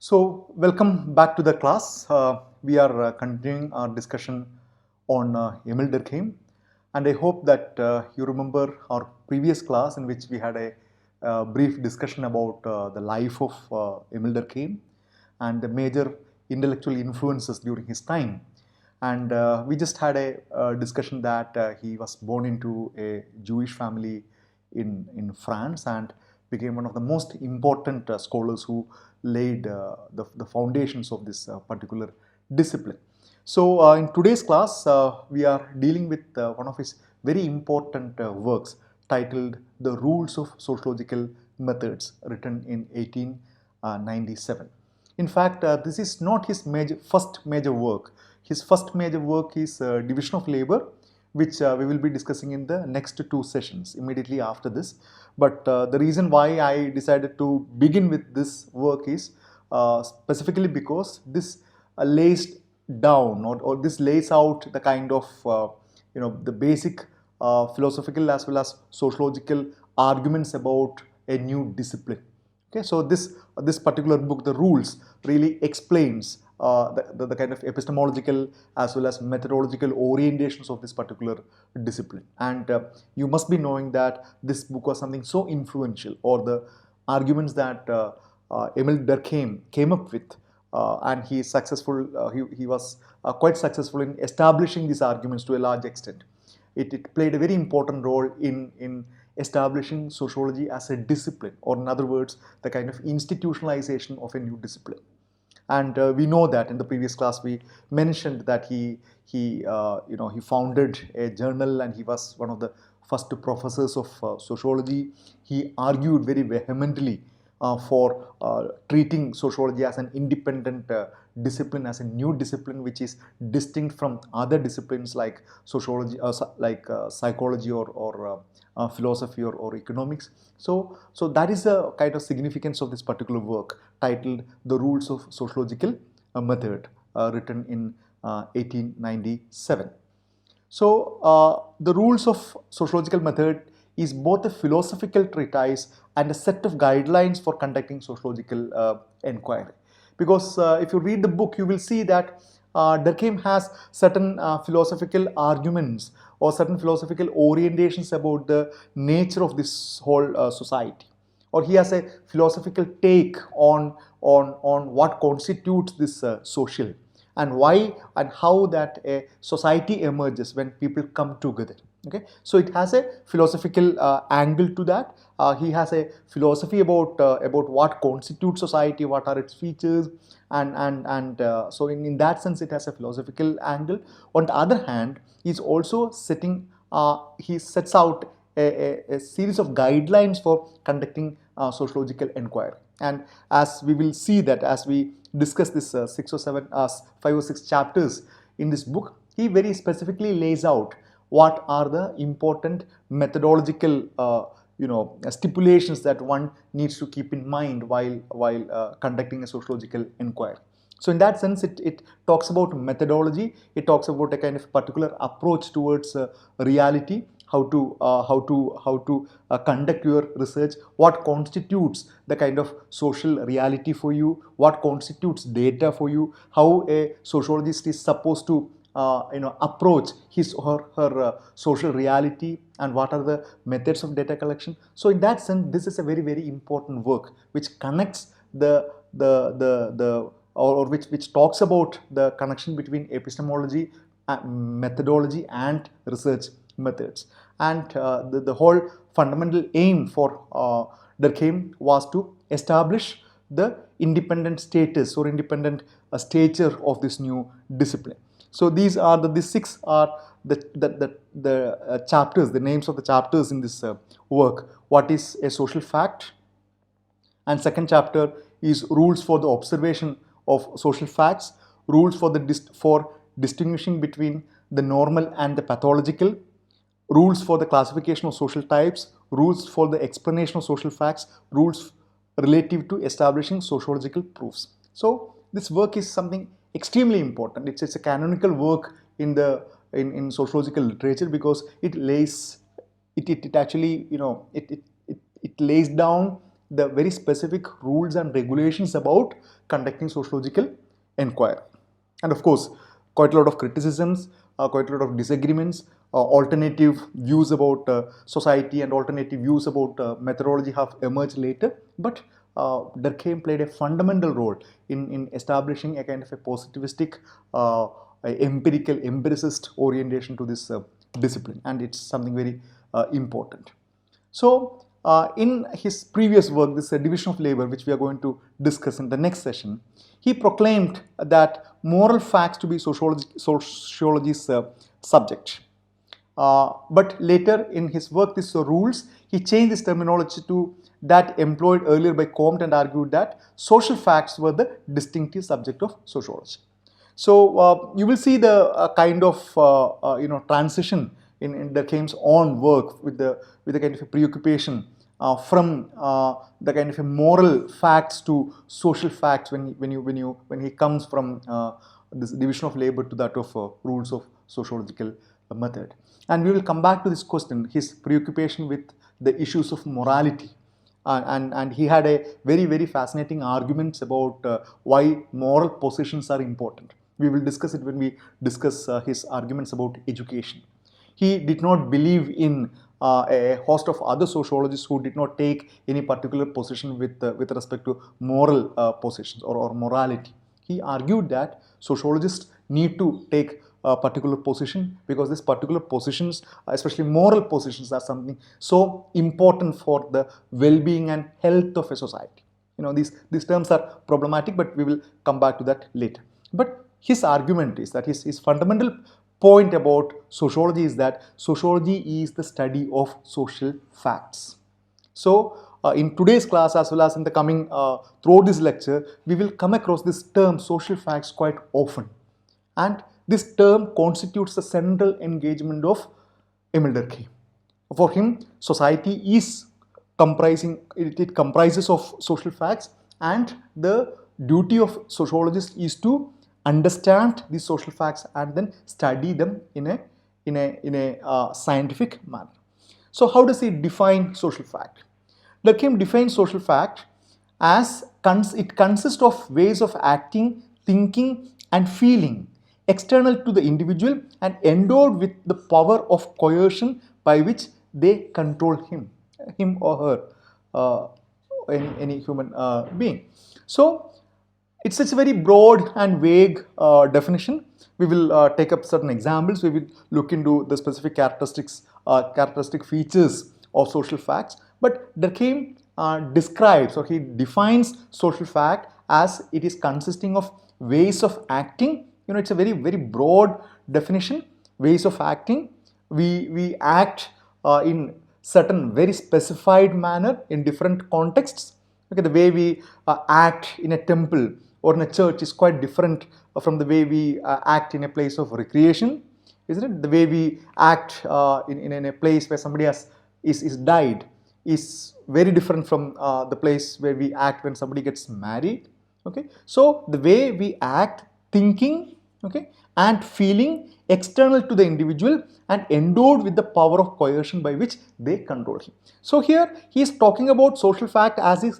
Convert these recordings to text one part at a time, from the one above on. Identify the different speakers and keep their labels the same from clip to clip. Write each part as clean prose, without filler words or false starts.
Speaker 1: So, welcome back to the class. We are continuing our discussion on Emil Durkheim, and I hope that you remember our previous class in which we had a brief discussion about the life of Emil Durkheim and the major intellectual influences during his time. And we just had a discussion that he was born into a Jewish family in France and became one of the most important scholars who laid the foundations of this particular discipline. So, in today's class, we are dealing with one of his very important works titled The Rules of Sociological Methods, written in 1897. In fact, this is not his first major work. His first major work is Division of Labor, which we will be discussing in the next two sessions immediately after this. But the reason why I decided to begin with this work is specifically because this lays down or this lays out the kind of the basic philosophical as well as sociological arguments about a new discipline. Okay, so this particular book, The Rules, really explains the kind of epistemological as well as methodological orientations of this particular discipline. And you must be knowing that this book was something so influential, or the arguments that Emil Durkheim came up with, and he is successful. He was quite successful in establishing these arguments to a large extent. It played a very important role in establishing sociology as a discipline, or in other words, the kind of institutionalization of a new discipline. And we know that in the previous class we mentioned that he founded a journal, and he was one of the first professors of sociology. He argued very vehemently for treating sociology as an independent discipline, as a new discipline which is distinct from other disciplines like sociology, psychology, or philosophy, or economics. So that is the kind of significance of this particular work titled The Rules of Sociological Method, written in 1897. So the Rules of Sociological Method is both a philosophical treatise and a set of guidelines for conducting sociological inquiry. Because if you read the book, you will see that Durkheim has certain philosophical arguments or certain philosophical orientations about the nature of this whole society, or he has a philosophical take on what constitutes this social, and why and how that a society emerges when people come together. Okay, so it has a philosophical angle to that. He has a philosophy about what constitutes society, what are its features, and so in that sense it has a philosophical angle. On the other hand, he's also he sets out a series of guidelines for conducting sociological inquiry. And as we will see that as we discuss this 5 or 6 chapters in this book, he very specifically lays out what are the important methodological stipulations that one needs to keep in mind while conducting a sociological inquiry. So in that sense, it talks about methodology. It talks about a kind of particular approach towards reality, how to conduct your research, what constitutes the kind of social reality for you, what constitutes data for you, how a sociologist is supposed to approach his or her social reality, and what are the methods of data collection. So in that sense, this is a very, very important work which connects or which talks about the connection between epistemology, methodology, and research methods. And the whole fundamental aim for Durkheim was to establish the independent status or independent stature of this new discipline. So these 6 are the chapters, the names of the chapters in this work. What is a social fact? And second chapter is rules for the observation of social facts, rules for distinguishing between the normal and the pathological, rules for the classification of social types, rules for the explanation of social facts, rules relative to establishing sociological proofs. So this work is something extremely important. It's a canonical work in sociological literature, because it actually it lays down the very specific rules and regulations about conducting sociological inquiry. And of course, quite a lot of criticisms, quite a lot of disagreements, alternative views about society and alternative views about methodology have emerged later. But Durkheim played a fundamental role in establishing a kind of a positivistic, empirical, empiricist orientation to this discipline, and it's something very important. So, in his previous work, this division of labor, which we are going to discuss in the next session, he proclaimed that moral facts to be sociology's subject. But later in his work, this rules, he changed this terminology to that employed earlier by Comte and argued that social facts were the distinctive subject of sociology. So you will see the kind of transition in Durkheim's own work with the kind of a preoccupation from the kind of a moral facts to social facts when he comes from this division of labor to that of rules of sociological method. And we will come back to this question, his preoccupation with the issues of morality. And he had a very fascinating arguments about why moral positions are important. We will discuss it when we discuss his arguments about education. He did not believe in a host of other sociologists who did not take any particular position with respect to moral positions or morality. He argued that sociologists need to take a particular position because these particular positions, especially moral positions, are something so important for the well-being and health of a society. These terms are problematic, but we will come back to that later. But his argument is that his fundamental point about sociology is that sociology is the study of social facts. So in today's class as well as in the coming throughout this lecture, we will come across this term social facts quite often, and this term constitutes the central engagement of Emile Durkheim. For him, society is it comprises of social facts, and the duty of sociologists is to understand these social facts and then study them in a scientific manner. So how does he define social fact? Durkheim defines social fact as it consists of ways of acting, thinking and feeling external to the individual and endowed with the power of coercion by which they control him or her, any human being. So it's such a very broad and vague definition. We will take up certain examples. We will look into the specific characteristic features of social facts. But Durkheim describes, or he defines social fact as it is consisting of ways of acting. It's a very broad definition. Ways of acting. We act in certain very specified manner in different contexts. Okay, the way we act in a temple or in a church is quite different from the way we act in a place of recreation, isn't it? The way we act in a place where somebody is died is very different from the place where we act when somebody gets married. Okay, so the way we act, thinking, okay, and feeling external to the individual and endowed with the power of coercion by which they control him. So here he is talking about social fact as it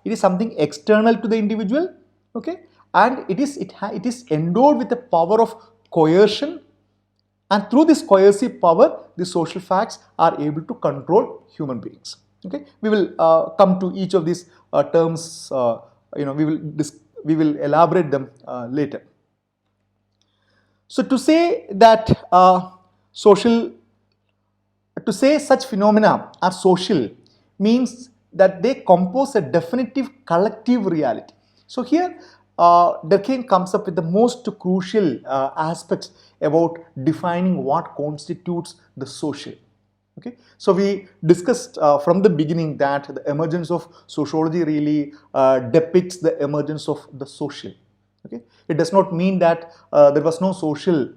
Speaker 1: is something external to the individual, okay, and it is endowed with the power of coercion, and through this coercive power, the social facts are able to control human beings. Okay, we will come to each of these terms. We will elaborate them later. So to say that such phenomena are social means that they compose a definitive collective reality. So here Durkheim comes up with the most crucial aspects about defining what constitutes the social. Okay, so we discussed from the beginning that the emergence of sociology really depicts the emergence of the social. Okay, it does not mean that there was no social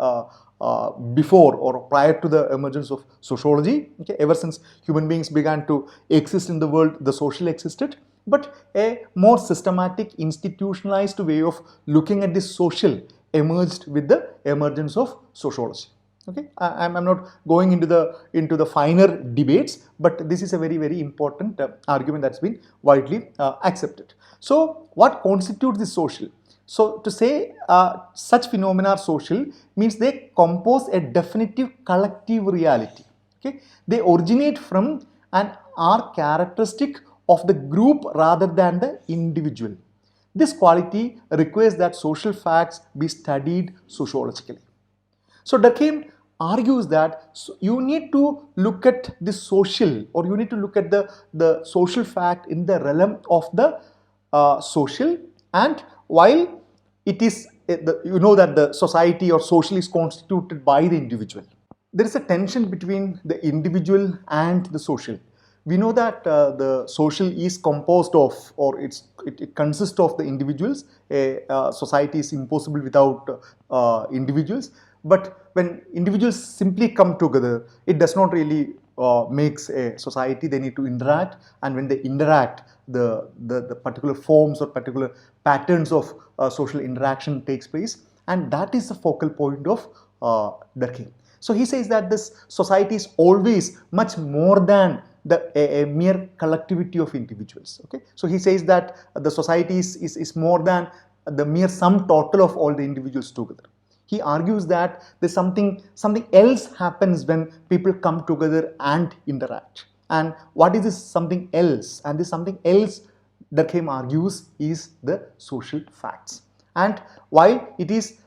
Speaker 1: before or prior to the emergence of sociology. Okay, ever since human beings began to exist in the world, the social existed, but a more systematic, institutionalized way of looking at this social emerged with the emergence of sociology. Okay, I'm not going into the finer debates, but this is a very important argument that's been widely accepted. So what constitutes the social? So to say such phenomena are social means they compose a definitive collective reality. Okay, they originate from and are characteristic of the group rather than the individual. This quality requires that social facts be studied sociologically. So Durkheim argues that you need to look at the social, or you need to look at the social fact in the realm of the social, and while it is, you know that the society or social is constituted by the individual. There is a tension between the individual and the social. We know that the social is composed of, or it consists of the individuals. A society is impossible without individuals. But when individuals simply come together, it does not really makes a society. They need to interact, and when they interact, the particular forms or particular patterns of social interaction takes place, and that is the focal point of Durkheim. So he says that this society is always much more than a mere collectivity of individuals. Okay, so he says that the society is more than the mere sum total of all the individuals together. He argues that there's something else happens when people come together and interact. And what is this something else? And this something else, Durkheim argues, is the social facts. And while it is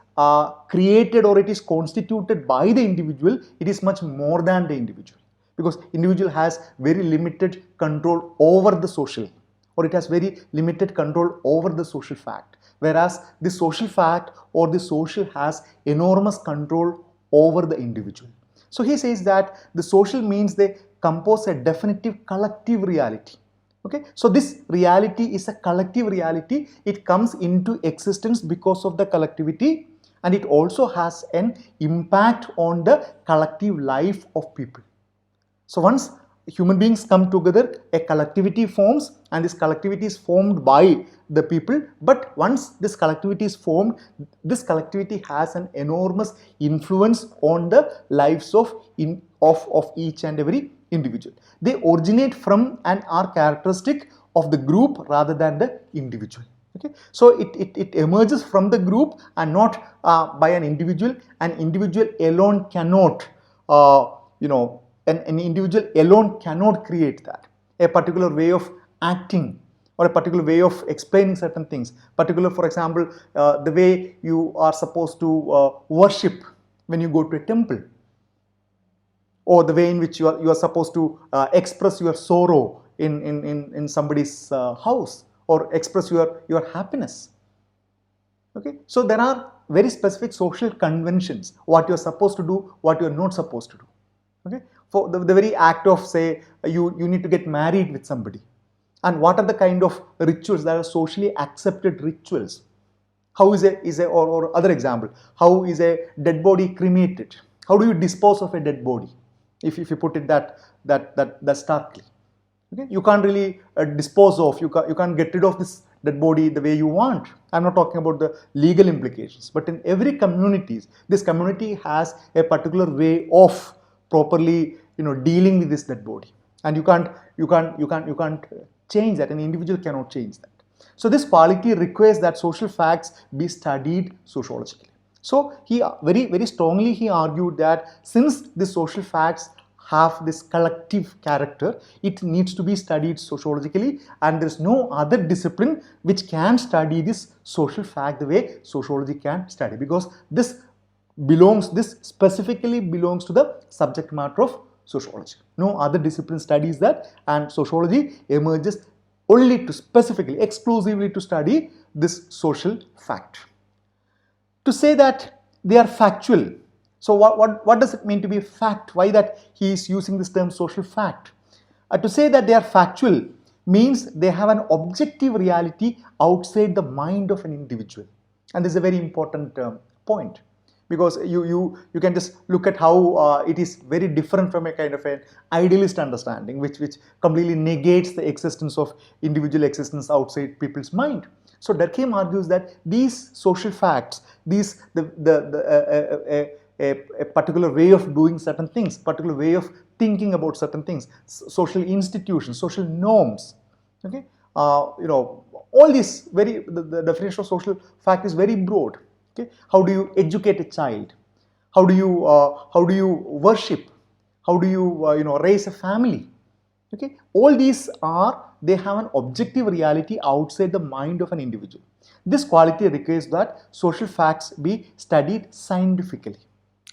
Speaker 1: created or it is constituted by the individual, it is much more than the individual, because individual has very limited control over the social, or it has very limited control over the social fact, whereas the social fact or the social has enormous control over the individual. So he says that the social means they compose a definitive collective reality. Okay, so this reality is a collective reality. It comes into existence because of the collectivity, and it also has an impact on the collective life of people. So once human beings come together, a collectivity forms, and this collectivity is formed by the people. But once this collectivity is formed, this collectivity has an enormous influence on the lives of each and every individual. They originate from and are characteristic of the group rather than the individual. Okay, so it emerges from the group and not by an individual. An individual alone cannot, an individual alone cannot create that. A particular way of acting or a particular way of explaining certain things. Particular, for example, the way you are supposed to worship when you go to a temple, or the way in which you are supposed to express your sorrow in somebody's house, or express your happiness. Okay, so there are very specific social conventions, what you're supposed to do, what you're not supposed to do. Okay, for the very act of, say, you need to get married with somebody, and what are the kind of rituals that are socially accepted rituals. How is a or other example, how is a dead body cremated? How do you dispose of a dead body? If you put it that starkly. Okay, you can't really dispose of, you can't get rid of this dead body the way you want. I'm not talking about the legal implications, but in every community, this community has a particular way of properly dealing with this dead body, and you can't change that. An individual cannot change that. So this quality requires that social facts be studied sociologically. So he very strongly he argued that since the social facts have this collective character, it needs to be studied sociologically, and there is no other discipline which can study this social fact the way sociology can study, because this specifically belongs to the subject matter of sociology. No other discipline studies that, and sociology emerges only to specifically, exclusively to study this social fact. To say that they are factual. So what does it mean to be fact? Why that he is using this term social fact? To say that they are factual means they have an objective reality outside the mind of an individual. And this is a very important point, because you can just look at how it is very different from a kind of an idealist understanding, which completely negates the existence of individual existence outside people's mind. So Durkheim argues that these social facts, a particular way of doing certain things, particular way of thinking about certain things, social institutions, social norms. Okay, all these the definition of social fact is very broad. Okay, how do you educate a child? How do you worship? How do you raise a family? Okay, all these they have an objective reality outside the mind of an individual. This quality requires that social facts be studied scientifically.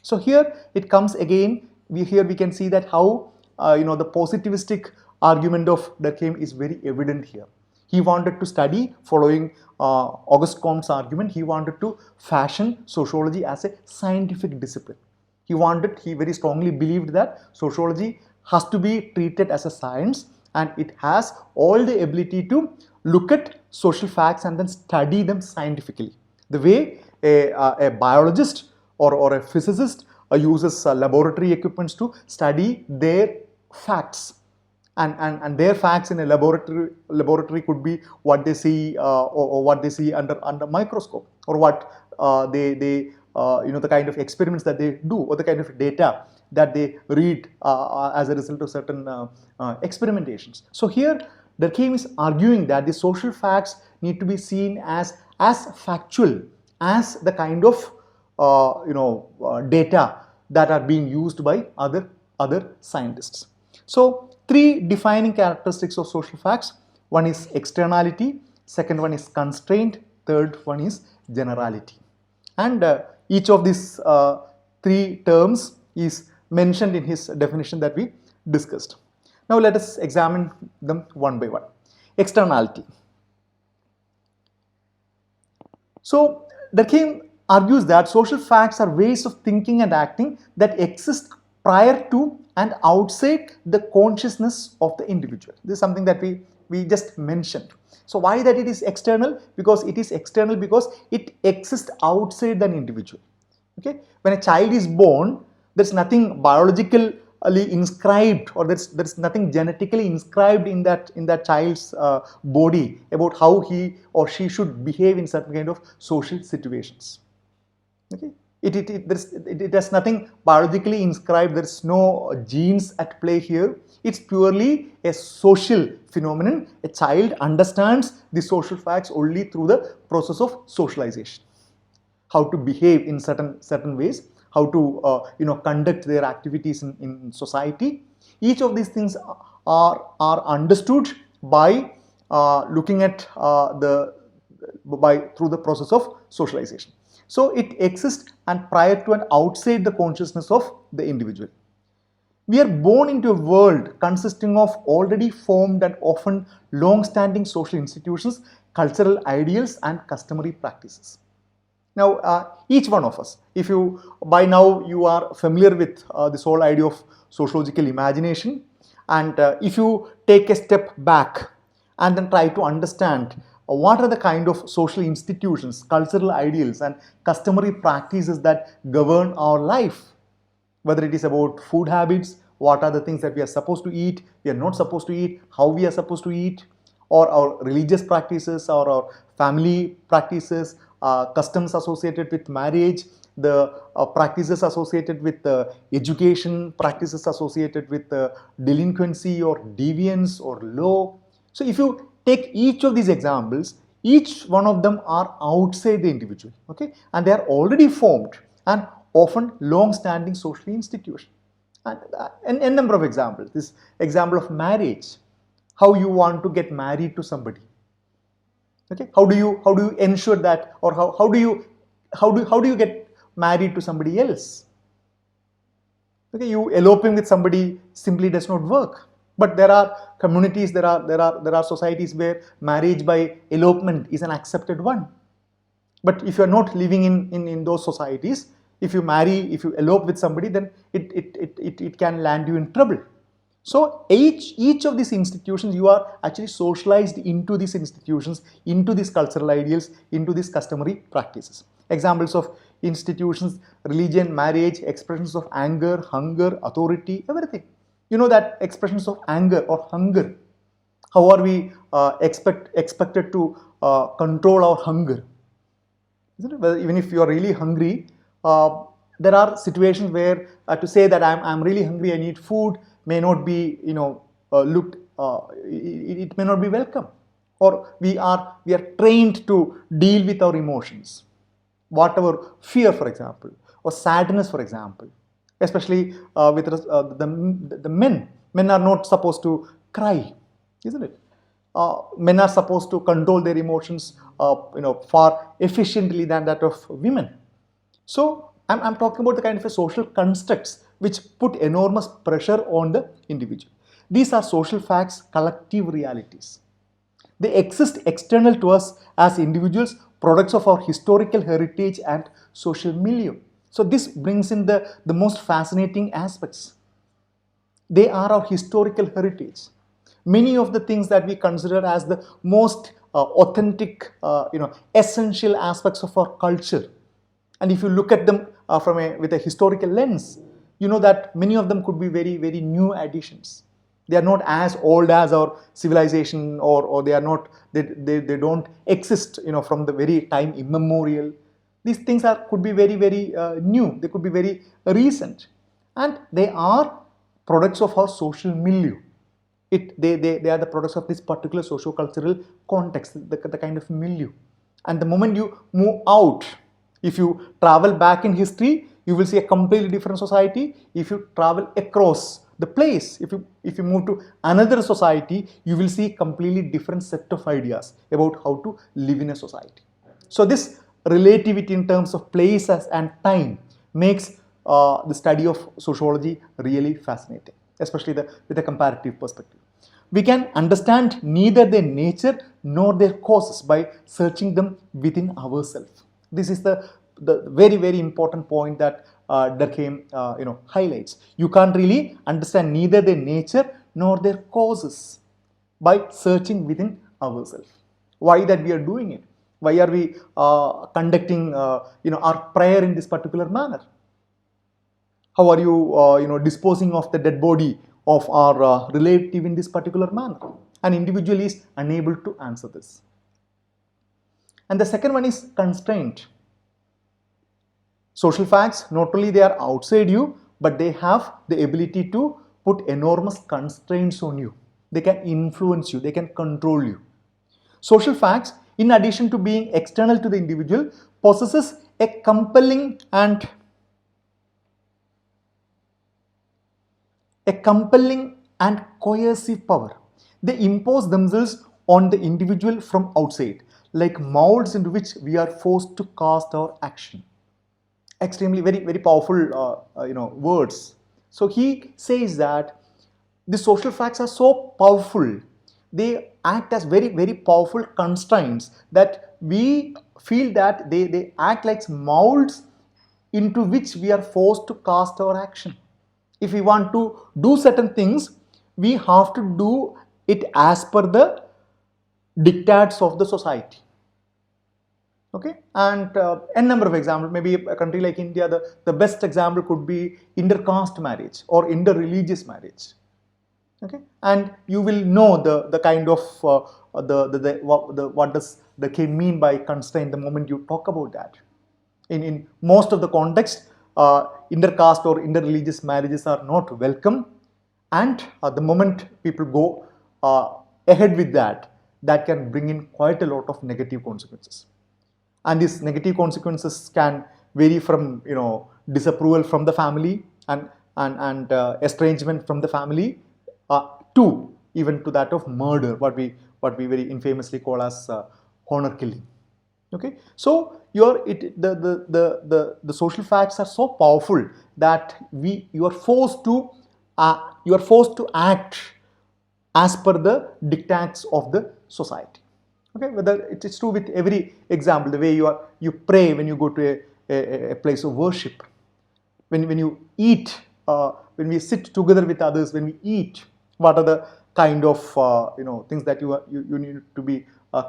Speaker 1: So here it comes again. Here we can see that how the positivistic argument of Durkheim is very evident here. He wanted to study, following Auguste Comte's argument, he wanted to fashion sociology as a scientific discipline. He very strongly believed that sociology has to be treated as a science, and it has all the ability to look at social facts and then study them scientifically. The way a biologist or a physicist uses laboratory equipments to study their facts. And their facts in a laboratory could be what they see or what they see under microscope, or what they the kind of experiments that they do, or the kind of data that they read as a result of certain experimentations. So here Durkheim is arguing that the social facts need to be seen as factual as the kind of data that are being used by other scientists. So three defining characteristics of social facts: one is externality, second one is constraint, third one is generality. And each of these three terms is mentioned in his definition that we discussed. Now let us examine them one by one. Externality. So Durkheim argues that social facts are ways of thinking and acting that exist prior to and outside the consciousness of the individual. This is something that we just mentioned. So why that it is external? Because it is external because it exists outside an individual. Okay, when a child is born, there's nothing biologically inscribed, or there's nothing genetically inscribed in that child's body about how he or she should behave in certain kind of social situations. Okay, it has nothing biologically inscribed. There's no genes at play here. It's purely a social phenomenon. A child understands the social facts only through the process of socialization. How to behave in certain ways, how to conduct their activities in society. Each of these things are understood by looking at through the process of socialization. So it exists and prior to and outside the consciousness of the individual. We are born into a world consisting of already formed and often long-standing social institutions, cultural ideals, and customary practices. Now, each one of us, if you by now you are familiar with this whole idea of sociological imagination, and if you take a step back and then try to understand what are the kind of social institutions, cultural ideals, and customary practices that govern our life, whether it is about food habits, what are the things that we are supposed to eat, we are not supposed to eat, how we are supposed to eat, or our religious practices, or our family practices, customs associated with marriage, the practices associated with education, practices associated with delinquency or deviance or law. So if you take each of these examples, each one of them are outside the individual, okay, and they are already formed and often long-standing social institutions. And a number of examples. This example of marriage, how you want to get married to somebody. Okay, how do you ensure that, or how do you get married to somebody else? Okay, you eloping with somebody simply does not work. But there are communities, there are societies where marriage by elopement is an accepted one. But if you are not living in those societies, if you elope with somebody, then it can land you in trouble. So each of these institutions, you are actually socialized into these institutions, into these cultural ideals, into these customary practices. Examples of institutions: religion, marriage, expressions of anger, hunger, authority, everything. You know that expressions of anger or hunger. How are we expected to control our hunger? Isn't it? Well, even if you are really hungry, there are situations where to say that I'm really hungry, I need food, may not be, looked, it may not be welcome, or we are trained to deal with our emotions, whatever fear, for example, or sadness, for example, especially with the men. Men are not supposed to cry, isn't it? Men are supposed to control their emotions, far efficiently than that of women. So I'm talking about the kind of a social constructs which put enormous pressure on the individual. These are social facts, collective realities. They exist external to us as individuals, products of our historical heritage and social milieu. So this brings in the most fascinating aspects. They are our historical heritage. Many of the things that we consider as the most authentic, essential aspects of our culture, and if you look at them with a historical lens, you know that many of them could be very, very new additions. They are not as old as our civilization, or they are not, they don't exist, from the very time immemorial. These things could be very, very new. They could be very recent, and they are products of our social milieu. They are the products of this particular socio-cultural context, the kind of milieu. And the moment you move out, if you travel back in history, you will see a completely different society. If you travel across the place, if you move to another society, you will see a completely different set of ideas about how to live in a society. So this relativity in terms of place and time makes the study of sociology really fascinating, especially with a comparative perspective. We can understand neither their nature nor their causes by searching them within ourselves. This is the very, very important point that Durkheim highlights. You can't really understand neither their nature nor their causes by searching within ourselves. Why that we are doing it? Why are we conducting our prayer in this particular manner? How are you disposing of the dead body of our relative in this particular manner? An individual is unable to answer this. And the second one is constraint. Social facts, not only they are outside you, but they have the ability to put enormous constraints on you. They can influence you, they can control you. Social facts, in addition to being external to the individual, possesses a compelling and coercive power. They impose themselves on the individual from outside, like molds into which we are forced to cast our action. Extremely, very, very powerful, words. So he says that the social facts are so powerful. They act as very, very powerful constraints that we feel that they act like molds into which we are forced to cast our action. If we want to do certain things, we have to do it as per the dictates of the society. Okay, and n number of examples. Maybe a country like India, the best example could be intercaste marriage or interreligious marriage. Okay, and you will know the kind of what does the Durkheim mean by constraint the moment you talk about that. In most of the context, intercaste or interreligious marriages are not welcome, and the moment people go ahead with that can bring in quite a lot of negative consequences. And these negative consequences can vary from disapproval from the family and estrangement from the family to even to that of murder, what we very infamously call as honor killing. Okay, so the social facts are so powerful that you are forced to act as per the dictates of the society. Okay, whether it's true with every example, the way you pray when you go to a place of worship, when you eat, when we sit together with others, when we eat, what are the kind of things that you need to be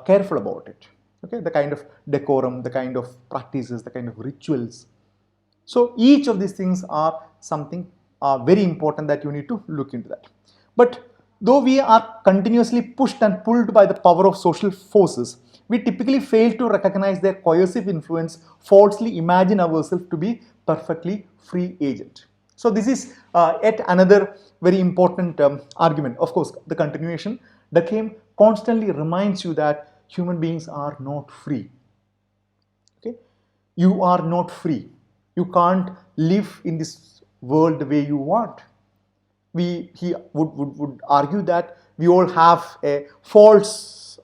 Speaker 1: careful about it. Okay, the kind of decorum, the kind of practices, the kind of rituals. So each of these things are something very important that you need to look into that. But though we are continuously pushed and pulled by the power of social forces, we typically fail to recognize their coercive influence, falsely imagine ourselves to be perfectly free agent. So this is yet another very important argument. Of course, the continuation, Durkheim constantly reminds you that human beings are not free. Okay, you are not free. You can't live in this world the way you want. He would argue that we all have a false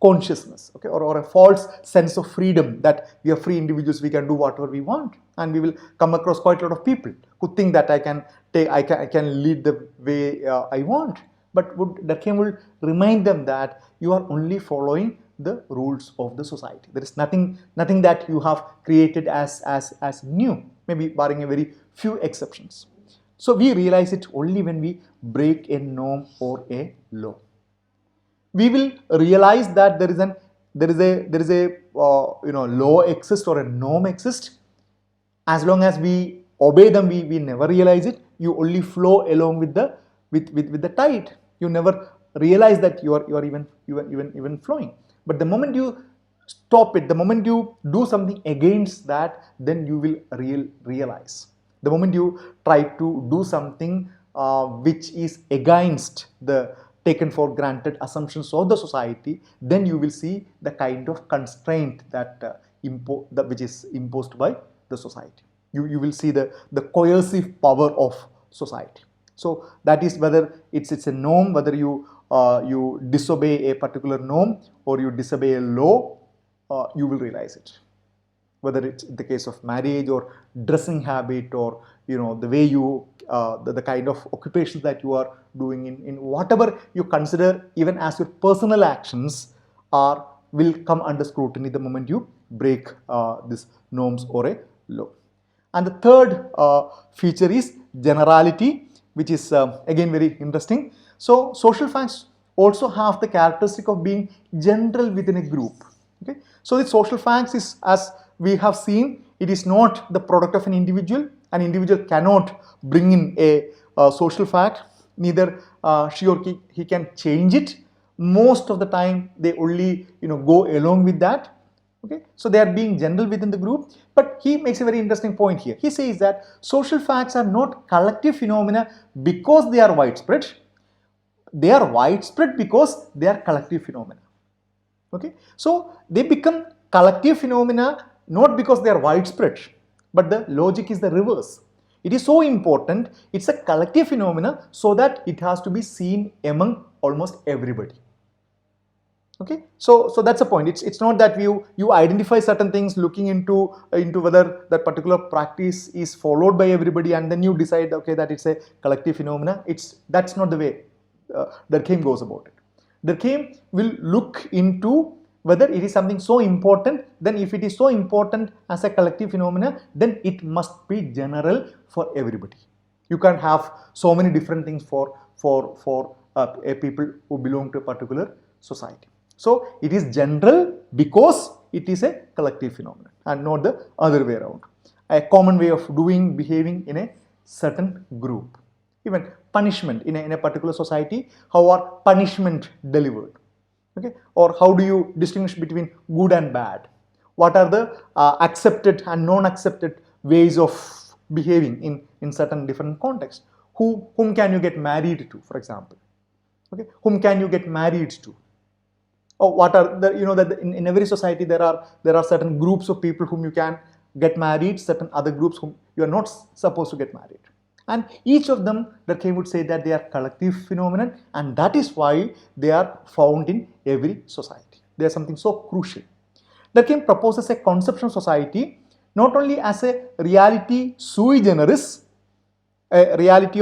Speaker 1: consciousness, okay, or a false sense of freedom, that we are free individuals, we can do whatever we want, and we will come across quite a lot of people who think that I can lead the way I want. But Durkheim will remind them that you are only following the rules of the society. There is nothing that you have created as new, maybe barring a very few exceptions. So we realize it only when we break a norm or a law. We will realize that there is a law exists or a norm exists. As long as we obey them, we never realize it. You only flow along with the tide. You never realize that you are even flowing. But the moment you stop it, the moment you do something against that, then you will realize. The moment you try to do something which is against the taken for granted assumptions of the society, then you will see the kind of constraint that which is imposed by the society. You will see the coercive power of society. So that is whether it's a norm, whether you disobey a particular norm or you disobey a law, you will realize it. Whether it's in the case of marriage or dressing habit, or the way you the kind of occupations that you are doing, in whatever you consider even as your personal actions will come under scrutiny the moment you break these norms or a law. And the third feature is generality, which is again very interesting. So social facts also have the characteristic of being general within a group. Okay, so the social facts is, as we have seen, it is not the product of an individual. An individual cannot bring in a social fact, neither she or he can change it. Most of the time they only go along with that. Okay, so they are being general within the group. But he makes a very interesting point here. He says that social facts are not collective phenomena because they are widespread. They are widespread because they are collective phenomena. Okay, so they become collective phenomena not because they are widespread, but the logic is the reverse. It is so important, it's a collective phenomena, so that it has to be seen among almost everybody. Okay, so that's a point. It's not that you identify certain things looking into whether that particular practice is followed by everybody, and then you decide, okay, that it's a collective phenomena. That's not the way Durkheim goes about it. Durkheim will look into whether it is something so important. Then if it is so important as a collective phenomena, then it must be general for everybody. You can't have so many different things for a people who belong to a particular society. So it is general because it is a collective phenomenon and not the other way around. A common way of doing, behaving in a certain group. Even punishment in a particular society, how are punishment delivered? Okay, or how do you distinguish between good and bad? What are the accepted and non-accepted ways of behaving in certain different contexts? Whom can you get married to, for example? Okay, whom can you get married to? Or what are the that in every society there are certain groups of people whom you can get married, certain other groups whom you are not supposed to get married. And each of them, Durkheim would say that they are collective phenomenon, and that is why they are found in every society. They are something so crucial. Durkheim proposes a conception of society not only as a reality sui generis, a reality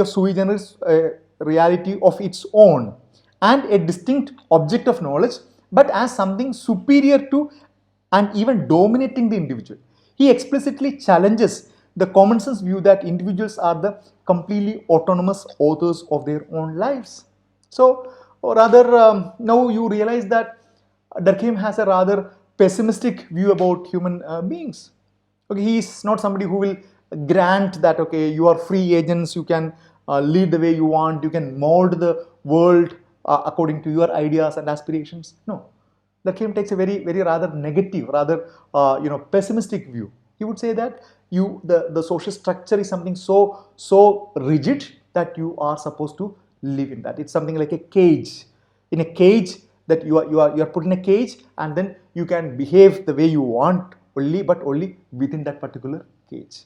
Speaker 1: of its own, and a distinct object of knowledge, but as something superior to and even dominating the individual. He explicitly challenges the common sense view that individuals are the completely autonomous authors of their own lives. So, or rather, now you realize that Durkheim has a rather pessimistic view about human beings. Okay, he is not somebody who will grant that, okay, you are free agents, you can lead the way you want, you can mold the world according to your ideas and aspirations. No, Durkheim takes a very rather negative, rather pessimistic view He would say that the social structure is something so rigid that you are supposed to live in that. It's something like a cage. In a cage, that you are put in a cage, and then you can behave the way you want only, but only within that particular cage.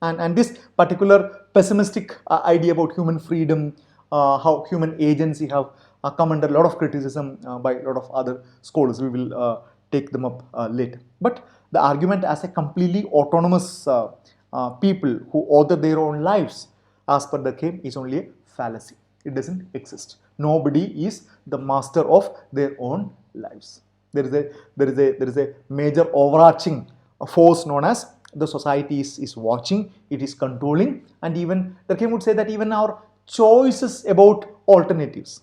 Speaker 1: And this particular pessimistic idea about human freedom, how human agency have come under a lot of criticism by a lot of other scholars. We will take them up later. But the argument as a completely autonomous people who author their own lives as per Durkheim is only a fallacy. It doesn't exist. Nobody is the master of their own lives. There is a major overarching force known as the society is watching, it is controlling, and even Durkheim would say that even our choices about alternatives,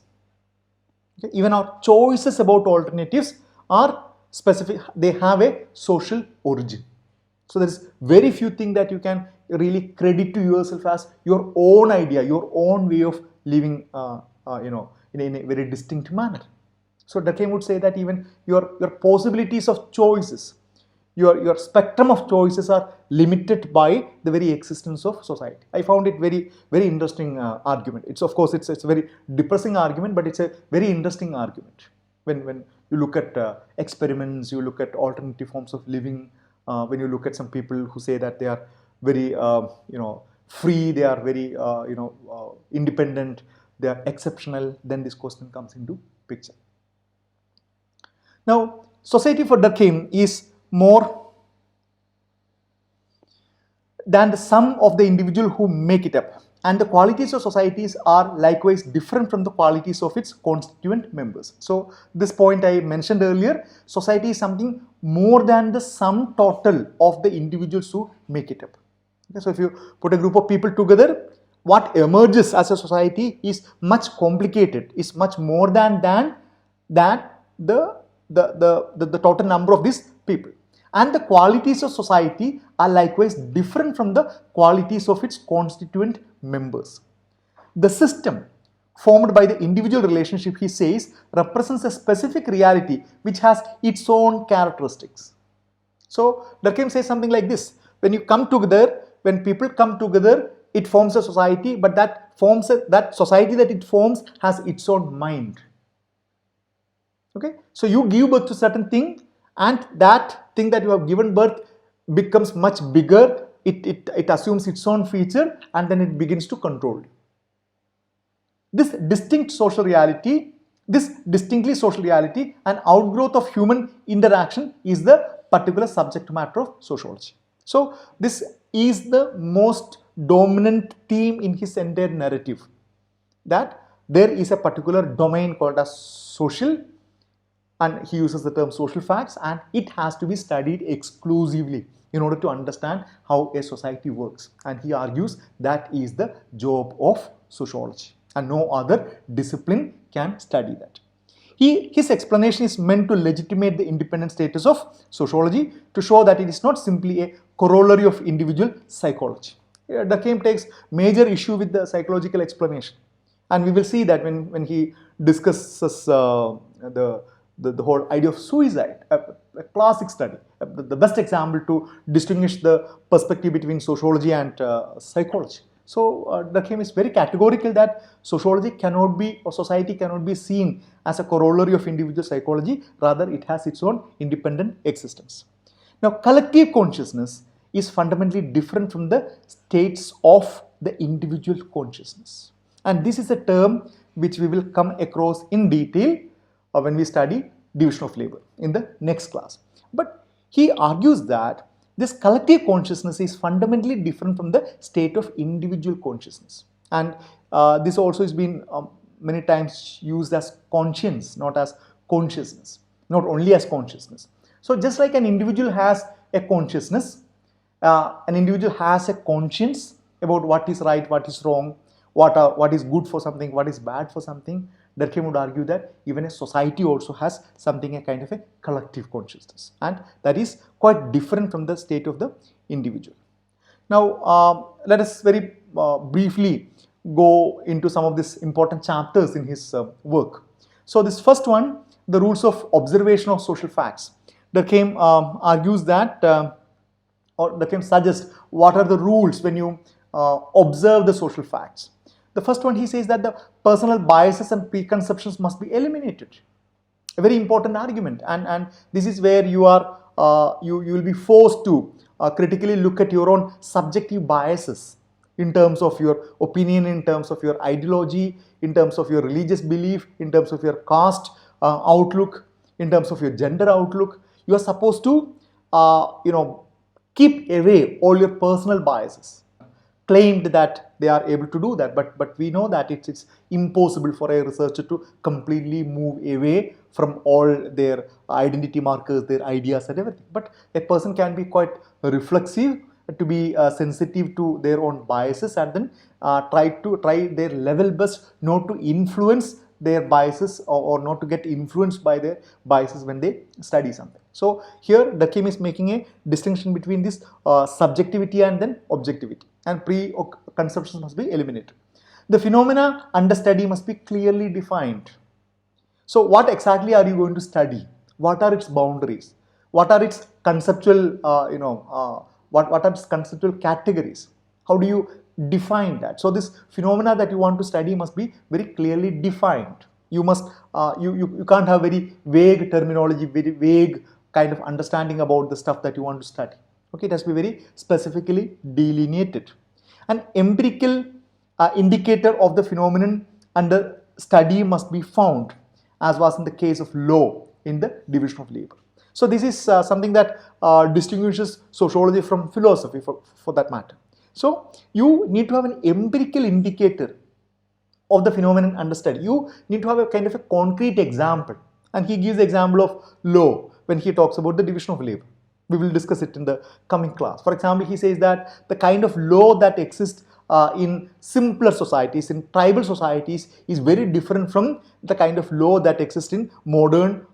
Speaker 1: okay, even our choices about alternatives are specific, they have a social origin. So there is very few things that you can really credit to yourself as your own idea, your own way of living, in a very distinct manner. So Durkheim would say that even your possibilities of choices, your spectrum of choices are limited by the very existence of society. I found it very interesting argument. It's of course it's a very depressing argument, but it's a very interesting argument. When you look at experiments, you look at alternative forms of living, when you look at some people who say that they are very free, they are very independent, they are exceptional, then this question comes into picture. Now, society for Durkheim is more than the sum of the individual who make it up, and the qualities of societies are likewise different from the qualities of its constituent members. So this point I mentioned earlier, society is something more than the sum total of the individuals who make it up. Okay, so if you put a group of people together, what emerges as a society is much complicated, is much more than the total number of these people. And the qualities of society are likewise different from the qualities of its constituent members. The system formed by the individual relationship, he says, represents a specific reality which has its own characteristics. So Durkheim says something like this: when you come together, when people come together, it forms a society, but that society that it forms has its own mind. Okay, so you give birth to certain thing, and that thing that you have given birth becomes much bigger. It assumes its own feature, and then it begins to control. This distinctly social reality, an outgrowth of human interaction, is the particular subject matter of sociology. So this is the most dominant theme in his entire narrative, that there is a particular domain called as social, and he uses the term social facts, and it has to be studied exclusively in order to understand how a society works. And he argues that is the job of sociology, and no other discipline can study that. His explanation is meant to legitimate the independent status of sociology, to show that it is not simply a corollary of individual psychology. Durkheim takes major issue with the psychological explanation, and we will see that when he discusses the whole idea of suicide, a classic study, the best example to distinguish the perspective between sociology and psychology. So Durkheim is very categorical that sociology cannot be, or society cannot be seen as a corollary of individual psychology, rather it has its own independent existence. Now, collective consciousness is fundamentally different from the states of the individual consciousness. And this is a term which we will come across in detail when we study division of labor in the next class. But he argues that this collective consciousness is fundamentally different from the state of individual consciousness. And this also has been many times used as conscience, not as consciousness, not only as consciousness. So just like an individual has a consciousness, an individual has a conscience about what is right, what is wrong, what is good for something, what is bad for something. Durkheim would argue that even a society also has something, a kind of a collective consciousness, and that is quite different from the state of the individual. Now, let us very briefly go into some of these important chapters in his work. So this first one, the rules of observation of social facts. Durkheim argues that or Durkheim suggests what are the rules when you observe the social facts. The first one, he says that the personal biases and preconceptions must be eliminated. A very important argument, and this is where you are you will be forced to critically look at your own subjective biases in terms of your opinion, in terms of your ideology, in terms of your religious belief, in terms of your caste outlook, in terms of your gender outlook. You are supposed to keep away all your personal biases. Claimed that they are able to do that, but we know that it's impossible for a researcher to completely move away from all their identity markers, their ideas and everything. But a person can be quite reflexive, to be sensitive to their own biases, and then try their level best not to influence their biases or not to get influenced by their biases when they study something. So here Durkheim is making a distinction between this subjectivity and then objectivity, and preconceptions must be eliminated. The phenomena under study must be clearly defined. So what exactly are you going to study? What are its boundaries? What are its conceptual, what are its conceptual categories? How do you define that? So this phenomena that you want to study must be very clearly defined. You must, you can't have very vague terminology, very vague kind of understanding about the stuff that you want to study. Okay, it has to be very specifically delineated. An empirical indicator of the phenomenon under study must be found, as was in the case of law in the division of labor. So this is something that distinguishes sociology from philosophy for that matter. So you need to have an empirical indicator of the phenomenon under study. You need to have a kind of a concrete example, and he gives the example of law when he talks about the division of labor. We will discuss it in the coming class. For example, he says that the kind of law that exists in simpler societies, in tribal societies, is very different from the kind of law that exists in modern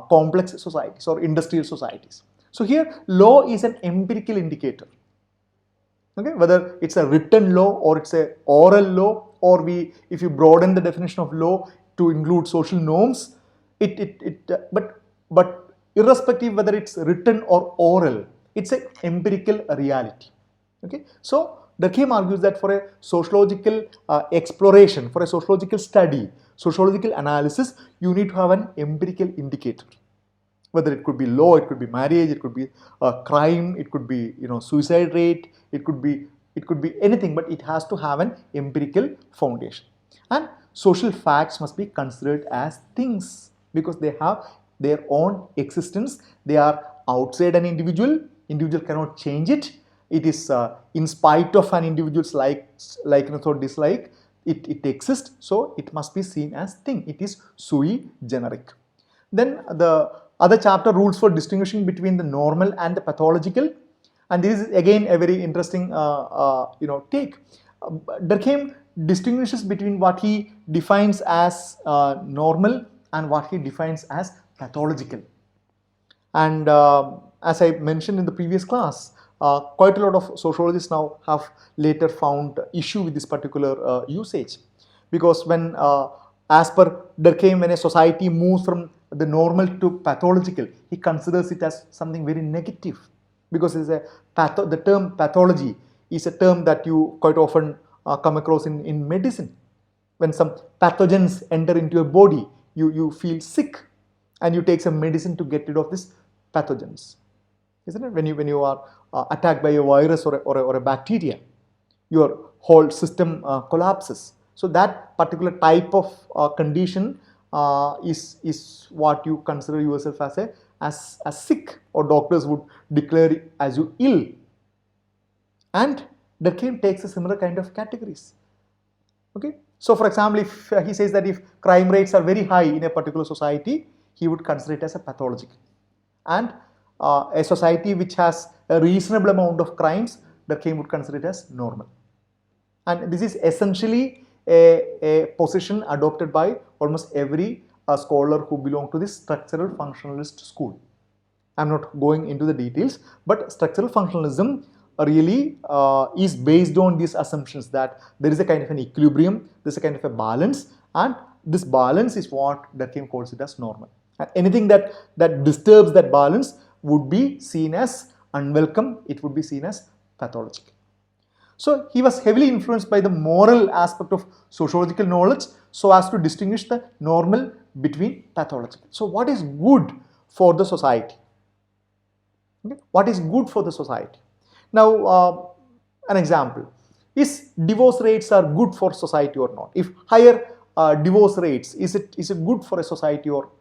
Speaker 1: complex societies or industrial societies. So here law is an empirical indicator. Okay, whether it's a written law or it's a oral law, or if you broaden the definition of law to include social norms, but irrespective whether it's written or oral, it's an empirical reality. Okay, so Durkheim argues that for a sociological exploration, for a sociological study, sociological analysis, you need to have an empirical indicator. Whether it could be law, it could be marriage, it could be crime, it could be suicide rate, it could be anything, but it has to have an empirical foundation. And social facts must be considered as things because they have their own existence. They are outside an individual. Individual cannot change it. It is in spite of an individual's likeness or dislike. It exists, so it must be seen as thing. It is sui generis. Then the other chapter, rules for distinguishing between the normal and the pathological, and this is again a very interesting take. Durkheim distinguishes between what he defines as normal and what he defines as pathological. And as I mentioned in the previous class, quite a lot of sociologists now have later found issue with this particular usage, because when as per Durkheim, when a society moves from the normal to pathological, he considers it as something very negative, because it's the term pathology is a term that you quite often come across in medicine. When some pathogens enter into your body, you feel sick and you take some medicine to get rid of these pathogens, isn't it? When you are attacked by a virus or a bacteria, your whole system collapses. So that particular type of condition is what you consider yourself as sick, or doctors would declare as you ill. And Durkheim takes a similar kind of categories. Okay, so for example, if he says that if crime rates are very high in a particular society, he would consider it as a pathological. And a society which has a reasonable amount of crimes, Durkheim would consider it as normal. And this is essentially a position adopted by almost every scholar who belong to this structural functionalist school. I'm not going into the details, but structural functionalism really is based on these assumptions that there is a kind of an equilibrium, there's a kind of a balance, and this balance is what Durkheim calls it as normal. And anything that disturbs that balance would be seen as unwelcome, it would be seen as pathological. So he was heavily influenced by the moral aspect of sociological knowledge so as to distinguish the normal between pathological. So what is good for the society? Okay. What is good for the society? Now, an example. Is divorce rates are good for society or not? If higher divorce rates, is it good for a society or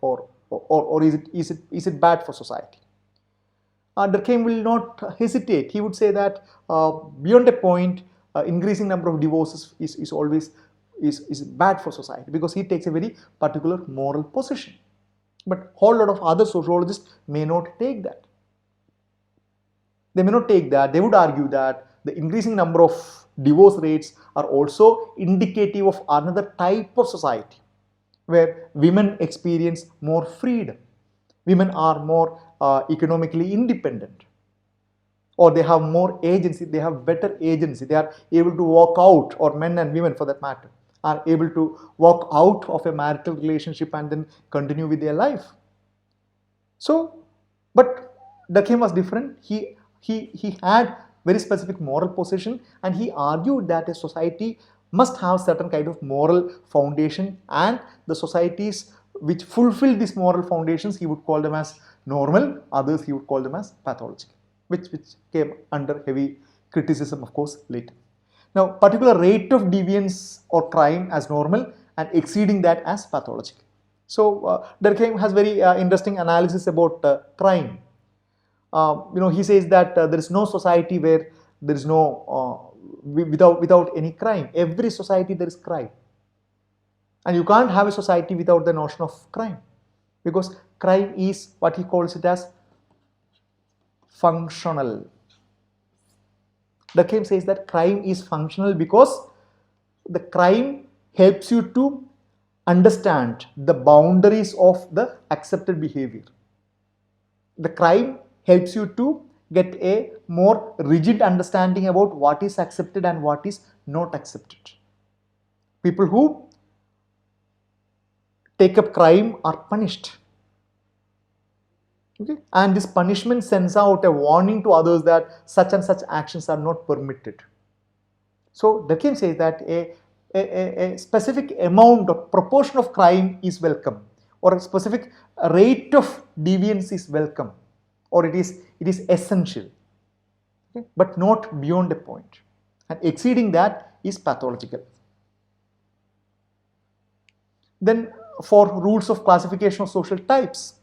Speaker 1: is it bad for society? Durkheim will not hesitate. He would say that beyond a point, increasing number of divorces is always bad for society, because he takes a very particular moral position. But whole lot of other sociologists may not take that. They may not take that. They would argue that the increasing number of divorce rates are also indicative of another type of society where women experience more freedom. Women are more economically independent, or they have more agency, they have better agency, they are able to walk out, or men and women for that matter, are able to walk out of a marital relationship and then continue with their life. So, but Durkheim was different. He had very specific moral position, and he argued that a society must have certain kind of moral foundation, and the societies which fulfill these moral foundations, he would call them as normal, others he would call them as pathological, which came under heavy criticism, of course, later. Now, particular rate of deviance or crime as normal and exceeding that as pathological. So, Durkheim has very interesting analysis about crime. He says that there is no society where there is no without any crime. Every society there is crime, and you can't have a society without the notion of crime, because crime is what he calls it as functional. Durkheim says that crime is functional because the crime helps you to understand the boundaries of the accepted behavior. The crime helps you to get a more rigid understanding about what is accepted and what is not accepted. People who take up crime are punished. Okay? And this punishment sends out a warning to others that such and such actions are not permitted. So Durkheim says that a specific amount or proportion of crime is welcome, or a specific rate of deviance is welcome, or it is essential, okay? But not beyond a point, and exceeding that is pathological. Then for rules of classification of social types.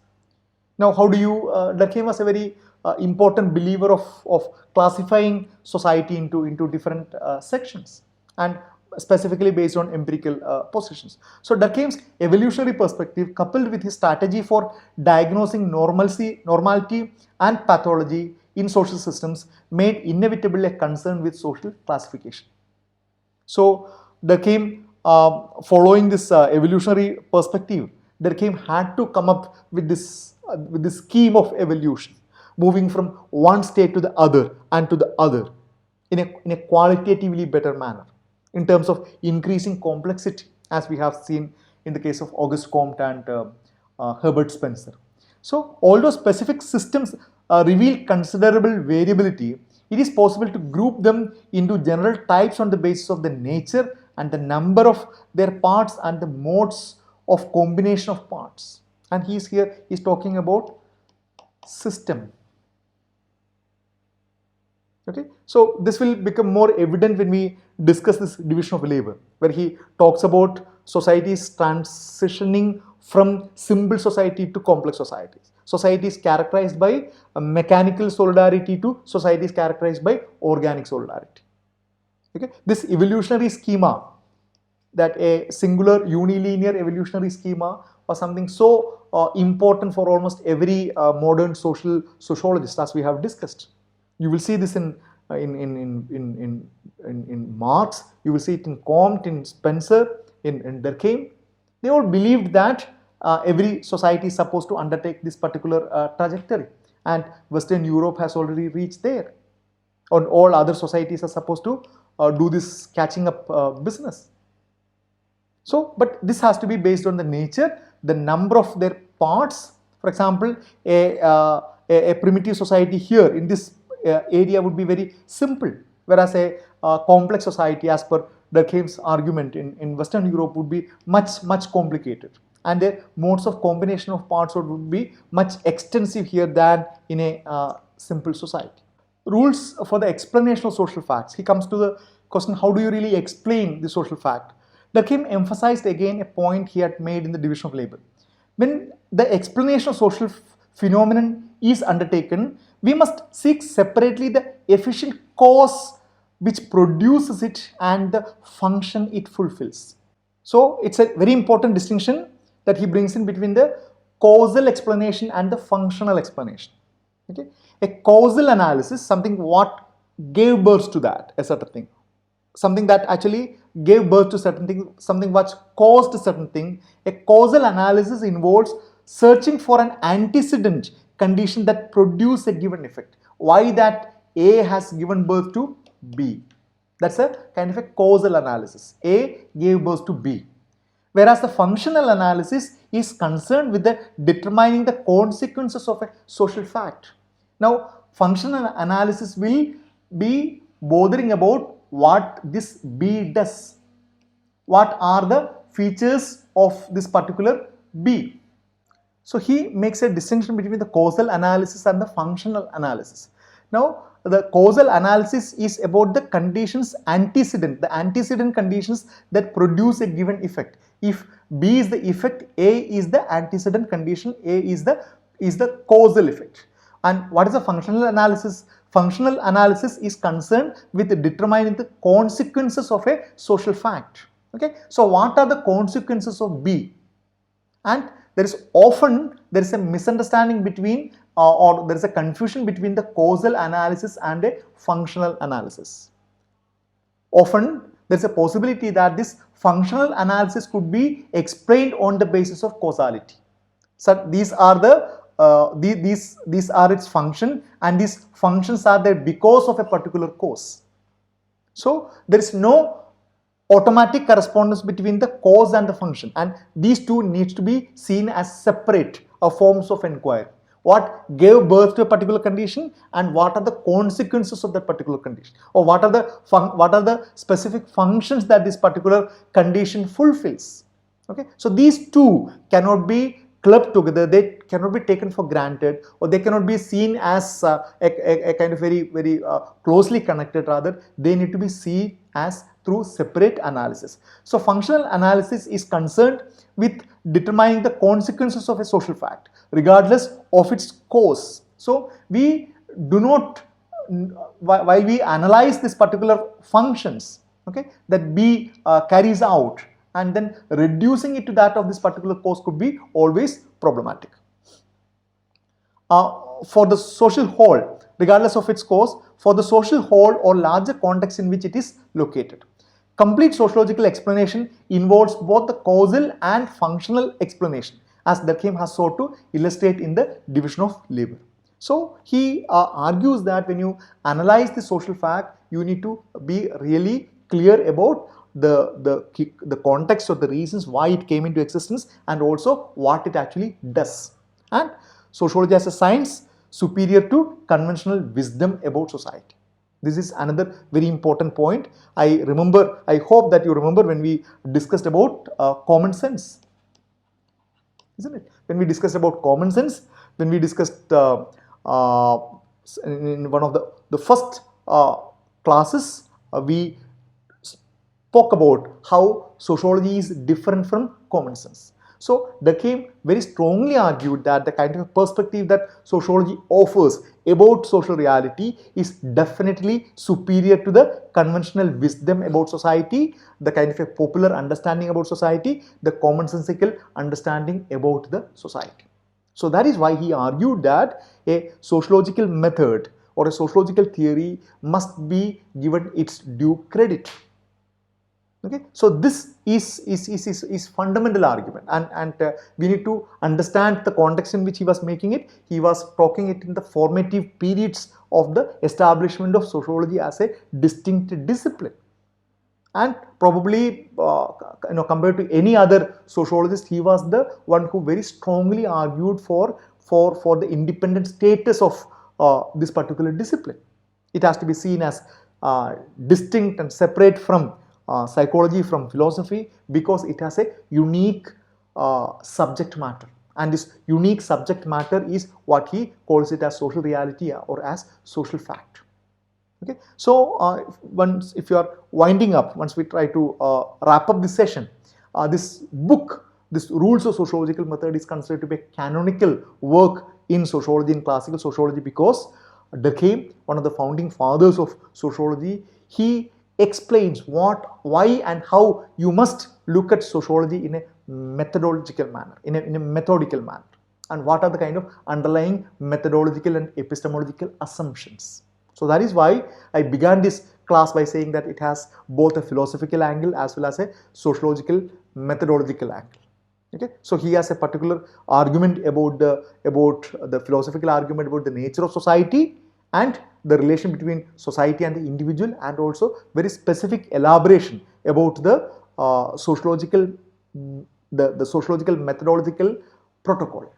Speaker 1: Now, how do you, Durkheim was a very important believer of classifying society into different sections, and specifically based on empirical positions. So Durkheim's evolutionary perspective, coupled with his strategy for diagnosing normality and pathology in social systems, made inevitable a concern with social classification. So Durkheim, following this evolutionary perspective, Durkheim had to come up with this scheme of evolution, moving from one state to the other and to the other in a qualitatively better manner, in terms of increasing complexity, as we have seen in the case of Auguste Comte and Herbert Spencer. So, although specific systems reveal considerable variability, it is possible to group them into general types on the basis of the nature and the number of their parts and the modes of combination of parts. And he's talking about system. Okay, so this will become more evident when we discuss this division of labor, where he talks about societies transitioning from simple society to complex societies. Societies characterized by a mechanical solidarity to societies characterized by organic solidarity. Okay, this evolutionary schema, that a singular unilinear evolutionary schema, was something so important for almost every modern sociologist, as we have discussed. You will see this in Marx, you will see it in Comte, in Spencer, in Durkheim. They all believed that every society is supposed to undertake this particular trajectory, and Western Europe has already reached there. And all other societies are supposed to do this catching up business. So, but this has to be based on the nature, the number of their parts. For example, a primitive society here in this area would be very simple, whereas a complex society, as per Durkheim's argument, in Western Europe would be much complicated, and the modes of combination of parts would be much extensive here than in a simple society. Rules for the explanation of social facts. He comes to the question, how do you really explain the social fact? Durkheim emphasized again a point he had made in the division of labor. When the explanation of social phenomenon is undertaken, we must seek separately the efficient cause which produces it and the function it fulfills. So it's a very important distinction that he brings in between the causal explanation and the functional explanation. Okay? A causal analysis, something what gave birth to that, a certain thing. Something that actually gave birth to certain thing, something which caused a certain thing. A causal analysis involves searching for an antecedent condition that produce a given effect. Why that A has given birth to B. That's a kind of a causal analysis. A gave birth to B. Whereas the functional analysis is concerned with the determining the consequences of a social fact. Now, functional analysis will be bothering about what this B does. What are the features of this particular B? So he makes a distinction between the causal analysis and the functional analysis. Now, the causal analysis is about the conditions antecedent, the antecedent conditions that produce a given effect. If B is the effect, A is the antecedent condition, A is the causal effect. And what is the functional analysis? Functional analysis is concerned with determining the consequences of a social fact. Okay, so what are the consequences of B? And there is a misunderstanding between or there is a confusion between the causal analysis and a functional analysis. Often there is a possibility that this functional analysis could be explained on the basis of causality. So these are these are its function, and these functions are there because of a particular cause. So there is no automatic correspondence between the cause and the function, and these two needs to be seen as separate forms of inquiry. What gave birth to a particular condition and what are the consequences of that particular condition, or what are the specific functions that this particular condition fulfills. Okay, so these two cannot be clubbed together, they cannot be taken for granted, or they cannot be seen as a kind of very closely connected. Rather, they need to be seen as through separate analysis. So functional analysis is concerned with determining the consequences of a social fact regardless of its cause. So we do not, while we analyze this particular functions, okay, that B carries out, and then reducing it to that of this particular cause could be always problematic. For the social whole, regardless of its cause, for the social whole or larger context in which it is located. Complete sociological explanation involves both the causal and functional explanation, as Durkheim has sought to illustrate in the division of labor. So he argues that when you analyze the social fact, you need to be really clear about the context or the reasons why it came into existence, and also what it actually does. And sociology as a science superior to conventional wisdom about society. This is another very important point. I hope that you remember when we discussed about common sense, isn't it? When we discussed about common sense, when we discussed in one of the first classes, we spoke about how sociology is different from common sense. So Durkheim very strongly argued that the kind of perspective that sociology offers about social reality is definitely superior to the conventional wisdom about society, the kind of a popular understanding about society, the commonsensical understanding about the society. So that is why he argued that a sociological method or a sociological theory must be given its due credit. Okay, so this is fundamental argument, and we need to understand the context in which he was making it. He was talking it in the formative periods of the establishment of sociology as a distinct discipline, and probably compared to any other sociologist, he was the one who very strongly argued for the independent status of this particular discipline. It has to be seen as distinct and separate from psychology, from philosophy, because it has a unique subject matter, and this unique subject matter is what he calls it as social reality or as social fact. Okay, so once, if you are winding up, once we try to wrap up this session, this book, this Rules of Sociological Method, is considered to be a canonical work in sociology, in classical sociology, because Durkheim, one of the founding fathers of sociology, he explains what, why and how you must look at sociology in a methodological manner, in a methodical manner, and what are the kind of underlying methodological and epistemological assumptions. So that is why I began this class by saying that it has both a philosophical angle as well as a sociological methodological angle. Okay, so he has a particular argument about the philosophical argument about the nature of society and the relation between society and the individual, and also very specific elaboration about the sociological the sociological methodological protocol,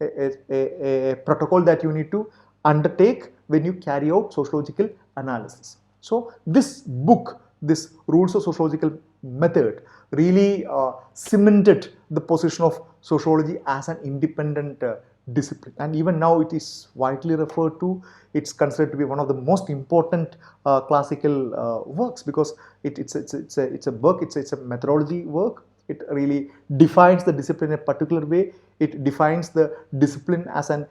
Speaker 1: a protocol that you need to undertake when you carry out sociological analysis. So this book, this Rules of Sociological Method, really cemented the position of sociology as an independent discipline, and even now it is widely referred to. It's considered to be one of the most important classical works, because it's a work, it's a methodology work. It really defines the discipline in a particular way. It defines the discipline as an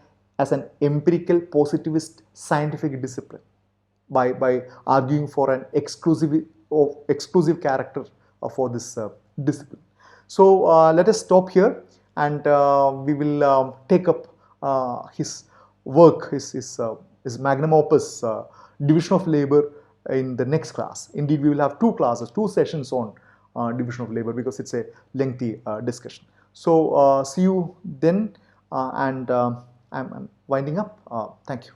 Speaker 1: empirical positivist scientific discipline by arguing for an exclusive character for this discipline. So let us stop here, and we will take up his work, his magnum opus, Division of Labor, in the next class. Indeed, we will have two classes, two sessions on division of labor, because it's a lengthy discussion. So see you then, and I'm winding up. Thank you.